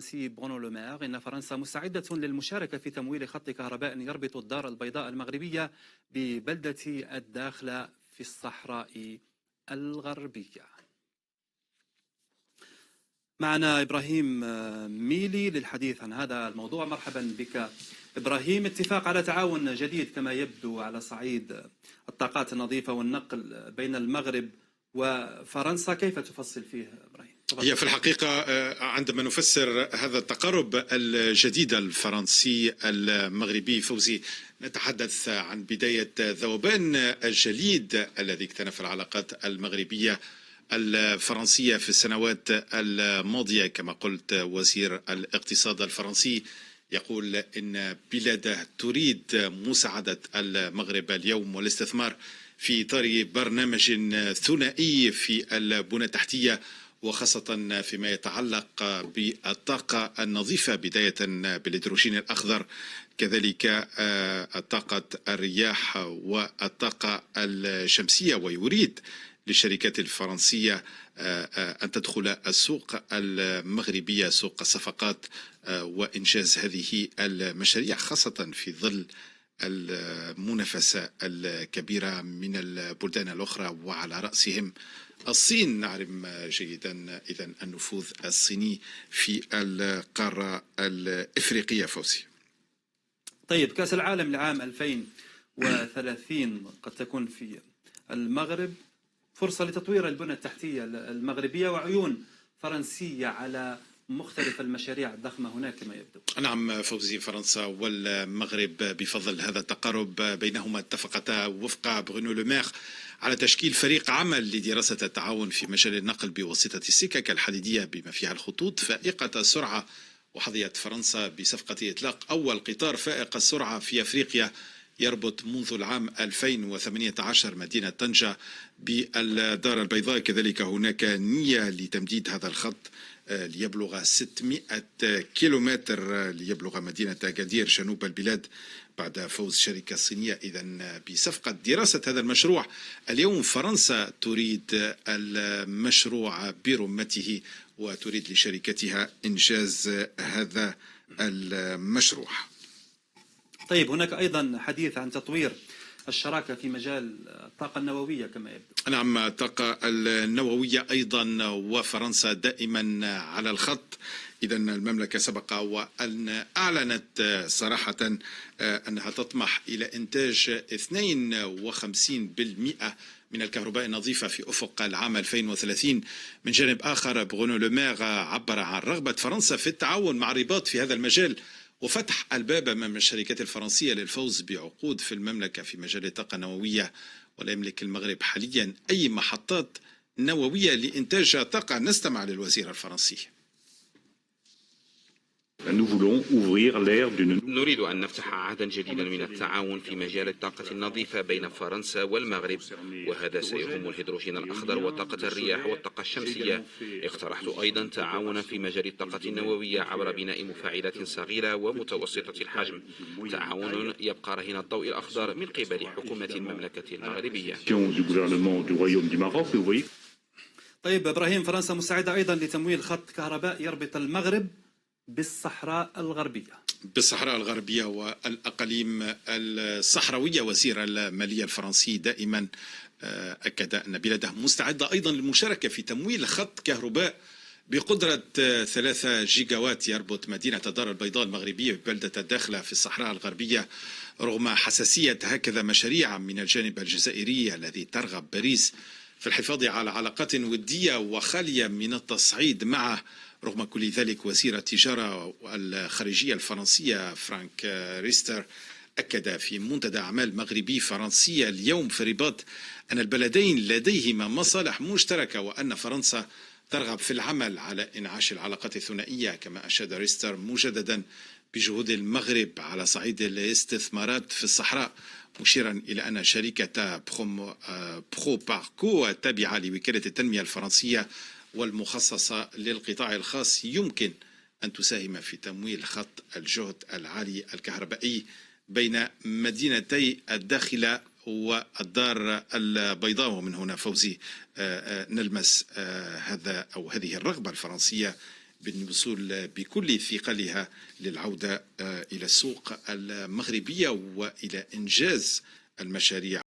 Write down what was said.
الفرنسي برونو لومير إن فرنسا مستعدة للمشاركة في تمويل خط كهرباء يربط الدار البيضاء المغربية ببلدة الداخلة في الصحراء الغربية. معنا إبراهيم ميلي للحديث عن هذا الموضوع. مرحبا بك إبراهيم. اتفاق على تعاون جديد كما يبدو على صعيد الطاقات النظيفة والنقل بين المغرب وفرنسا، كيف تفصل فيه إبراهيم؟ هي في الحقيقة عندما نفسر هذا التقارب الجديد الفرنسي المغربي فوزي، نتحدث عن بداية ذوبان الجليد الذي اكتنف العلاقات المغربية الفرنسية في السنوات الماضية. كما قلت وزير الاقتصاد الفرنسي يقول إن بلاده تريد مساعدة المغرب اليوم والاستثمار في إطار برنامج ثنائي في البنى التحتية، وخاصة فيما يتعلق بالطاقة النظيفة بداية بالهيدروجين الأخضر، كذلك طاقة الرياح والطاقة الشمسية. ويريد للشركات الفرنسية أن تدخل السوق المغربية، سوق الصفقات، وإنجاز هذه المشاريع، خاصة في ظل المنافسة الكبيرة من البلدان الأخرى وعلى رأسهم الصين. نعلم جيدا إذن النفوذ الصيني في القارة الإفريقية. فوزي، طيب، كأس العالم لعام 2030 قد تكون في المغرب، فرصة لتطوير البنى التحتية المغربية وعيون فرنسية على مختلف المشاريع الضخمة هناك كما يبدو. نعم فوزي، فرنسا والمغرب بفضل هذا التقارب بينهما اتفقتا وفق برونو لومير على تشكيل فريق عمل لدراسة التعاون في مجال النقل بواسطة السكك الحديدية بما فيها الخطوط فائقة السرعة. وحظيت فرنسا بصفقة إطلاق أول قطار فائق السرعة في أفريقيا يربط منذ العام 2018 مدينة طنجة بالدار البيضاء. كذلك هناك نية لتمديد هذا الخط ليبلغ 600 كيلومتر ليبلغ مدينة أكادير جنوب البلاد بعد فوز شركة صينية إذن بصفقة دراسة هذا المشروع. اليوم فرنسا تريد المشروع برمته وتريد لشركتها إنجاز هذا المشروع. طيب، هناك أيضا حديث عن تطوير الشراكة في مجال الطاقة النووية كما يبدو. نعم، الطاقة النووية أيضا وفرنسا دائما على الخط. إذن المملكة سبق وأن أعلنت صراحة أنها تطمح إلى إنتاج 52% من الكهرباء النظيفة في أفق العام 2030. من جانب آخر برونو لومير عبر عن رغبة فرنسا في التعاون مع الرباط في هذا المجال وفتح الباب أمام الشركات الفرنسية للفوز بعقود في المملكة في مجال الطاقة النووية. ولا يملك المغرب حاليا أي محطات نووية لإنتاج طاقة. نستمع للوزير الفرنسي. نريد أن نفتح عهدا جديدا من التعاون في مجال الطاقة النظيفة بين فرنسا والمغرب، وهذا سيهم الهيدروجين الأخضر وطاقة الرياح والطاقة الشمسية. اقترحت أيضا تعاونا في مجال الطاقة النووية عبر بناء مفاعلات صغيرة ومتوسطة الحجم، تعاون يبقى رهين الضوء الأخضر من قبل حكومة المملكة المغربية. طيب إبراهيم، فرنسا مستعدة أيضا لتمويل خط كهرباء يربط المغرب بالصحراء الغربية والأقاليم الصحراوية. وزير المالية الفرنسي دائما أكد أن بلاده مستعدة أيضا للمشاركة في تمويل خط كهرباء بقدرة 3 جيجاوات يربط مدينة الدار البيضاء المغربية ببلدة الداخلة في الصحراء الغربية، رغم حساسية هكذا مشاريع من الجانب الجزائري الذي ترغب باريس في الحفاظ على علاقات ودية وخالية من التصعيد معه. رغم كل ذلك وزير التجارة الخارجية الفرنسية فرانك ريستر أكد في منتدى أعمال مغربي فرنسية اليوم في الرباط أن البلدين لديهما مصالح مشتركة وأن فرنسا ترغب في العمل على إنعاش العلاقات الثنائية. كما أشاد ريستر مجددا بجهود المغرب على صعيد الاستثمارات في الصحراء، مشيرا إلى أن شركة برو باركو التابعة لوكالة التنمية الفرنسية والمخصصة للقطاع الخاص يمكن أن تساهم في تمويل خط الجهد العالي الكهربائي بين مدينتي الداخلة والدار البيضاء. ومن هنا فوزي نلمس هذا أو هذه الرغبة الفرنسية بالوصول بكل ثقلها للعودة إلى السوق المغربية وإلى إنجاز المشاريع